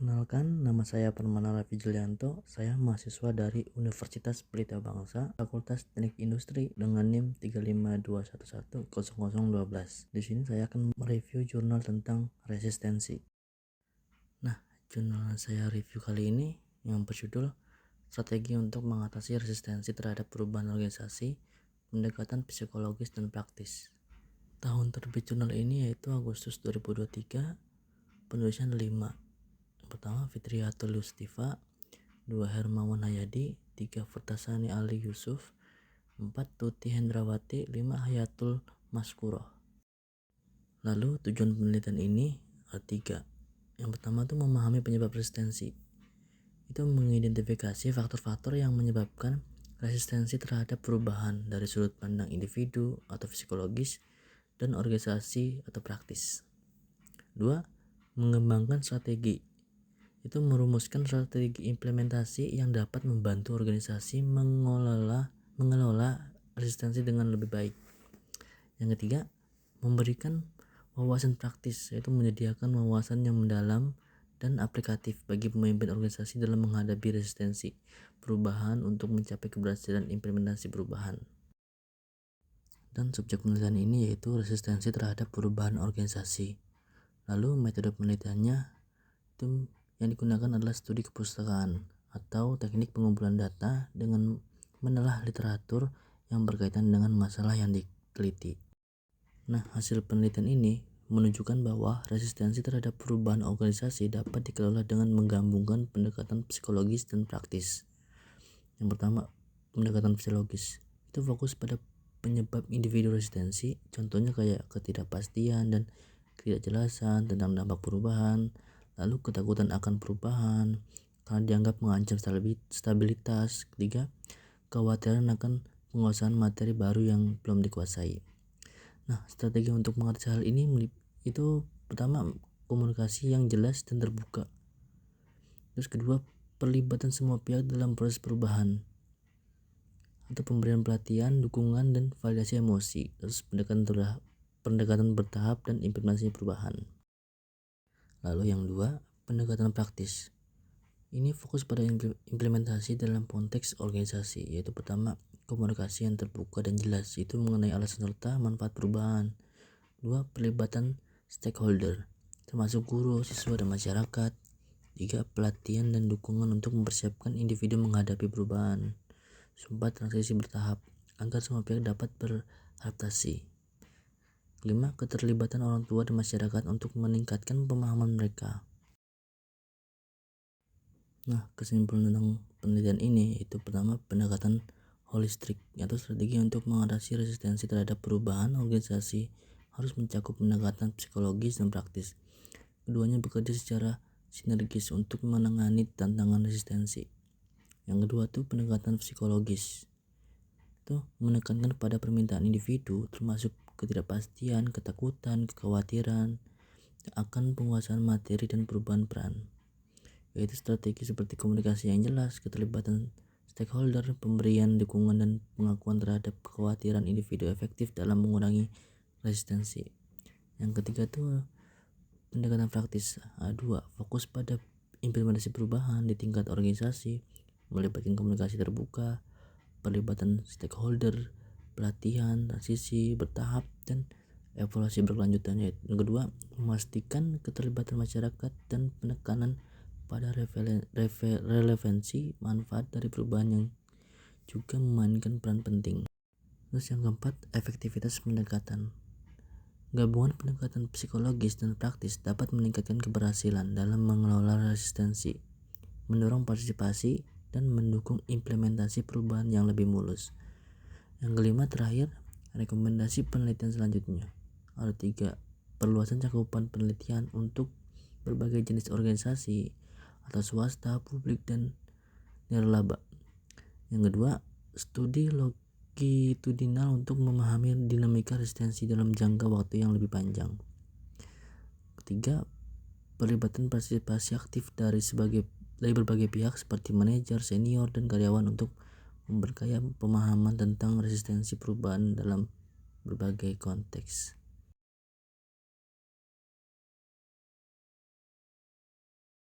Perkenalkan, nama saya Permana Rafi Julianto. Saya mahasiswa dari Universitas Pelita Bangsa, Fakultas Teknik Industri dengan NIM 352110012. Di sini saya akan mereview jurnal tentang resistensi. Nah, jurnal saya review kali ini yang berjudul Strategi untuk mengatasi resistensi terhadap perubahan organisasi, pendekatan psikologis dan praktis. Tahun terbit jurnal ini yaitu Agustus 2023, penulisan 5. Pertama, Fitriyatul Yustiva, 2 Hermawan Hayadi, 3 Furtasani Ali Yusuf, 4 Tuti Hendrawati, 5 Hayatul Maskuroh. Lalu tujuan penelitian ini ada 3. Yang pertama itu memahami penyebab resistensi. Itu mengidentifikasi faktor-faktor yang menyebabkan resistensi terhadap perubahan dari sudut pandang individu atau psikologis dan organisasi atau praktis. 2. Mengembangkan strategi. Itu merumuskan strategi implementasi yang dapat membantu organisasi mengelola resistensi dengan lebih baik. Yang ketiga, memberikan wawasan praktis, yaitu menyediakan wawasan yang mendalam dan aplikatif bagi pemimpin organisasi dalam menghadapi resistensi perubahan untuk mencapai keberhasilan implementasi perubahan. Dan subjek penelitian ini yaitu resistensi terhadap perubahan organisasi. Lalu metode penelitiannya itu yang digunakan adalah studi kepustakaan atau teknik pengumpulan data dengan menelah literatur yang berkaitan dengan masalah yang diteliti. Nah, hasil penelitian ini menunjukkan bahwa resistensi terhadap perubahan organisasi dapat dikelola dengan menggabungkan pendekatan psikologis dan praktis. Yang pertama, pendekatan psikologis itu fokus pada penyebab individu resistensi, contohnya kayak ketidakpastian dan ketidakjelasan tentang dampak perubahan. Lalu ketakutan akan perubahan karena dianggap mengancam stabilitas. Ketiga, kekhawatiran akan penguasaan materi baru yang belum dikuasai. Nah, strategi untuk mengatasi hal ini itu pertama, komunikasi yang jelas dan terbuka. Terus kedua, perlibatan semua pihak dalam proses perubahan atau pemberian pelatihan, dukungan dan validasi emosi. Terus pendekatan bertahap dan implementasi perubahan. Lalu yang 2, pendekatan praktis. Ini fokus pada implementasi dalam konteks organisasi, yaitu pertama, komunikasi yang terbuka dan jelas, itu mengenai alasan serta manfaat perubahan. 2, pelibatan stakeholder, termasuk guru, siswa, dan masyarakat. 3, pelatihan dan dukungan untuk mempersiapkan individu menghadapi perubahan. 4, transisi bertahap, agar semua pihak dapat beradaptasi. 5, keterlibatan orang tua dan masyarakat untuk meningkatkan pemahaman mereka. Nah, kesimpulan tentang penelitian ini itu pertama, pendekatan holistik atau strategi untuk mengatasi resistensi terhadap perubahan organisasi harus mencakup pendekatan psikologis dan praktis. Keduanya bekerja secara sinergis untuk menangani tantangan resistensi. Yang kedua tuh pendekatan psikologis. Itu menekankan pada permintaan individu termasuk ketidakpastian, ketakutan, kekhawatiran akan penguasaan materi dan perubahan peran, yaitu strategi seperti komunikasi yang jelas, keterlibatan stakeholder, pemberian dukungan dan pengakuan terhadap kekhawatiran individu efektif dalam mengurangi resistensi. Yang ketiga tuh pendekatan praktis. 2, fokus pada implementasi perubahan di tingkat organisasi, melibatkan komunikasi terbuka, pelibatan stakeholder, pelatihan, transisi bertahap, dan evaluasi berkelanjutannya. Yang kedua, memastikan keterlibatan masyarakat dan penekanan pada relevansi manfaat dari perubahan yang juga memainkan peran penting. Terus yang keempat, efektivitas pendekatan. Gabungan pendekatan psikologis dan praktis dapat meningkatkan keberhasilan dalam mengelola resistensi, mendorong partisipasi, dan mendukung implementasi perubahan yang lebih mulus. Yang kelima terakhir, rekomendasi penelitian selanjutnya. Ada 3, perluasan cakupan penelitian untuk berbagai jenis organisasi atau swasta, publik, dan nirlaba. Yang kedua, studi longitudinal untuk memahami dinamika resistensi dalam jangka waktu yang lebih panjang. Ketiga, pelibatan partisipasi aktif dari berbagai pihak seperti manajer, senior, dan karyawan untuk memperkaya pemahaman tentang resistensi perubahan dalam berbagai konteks.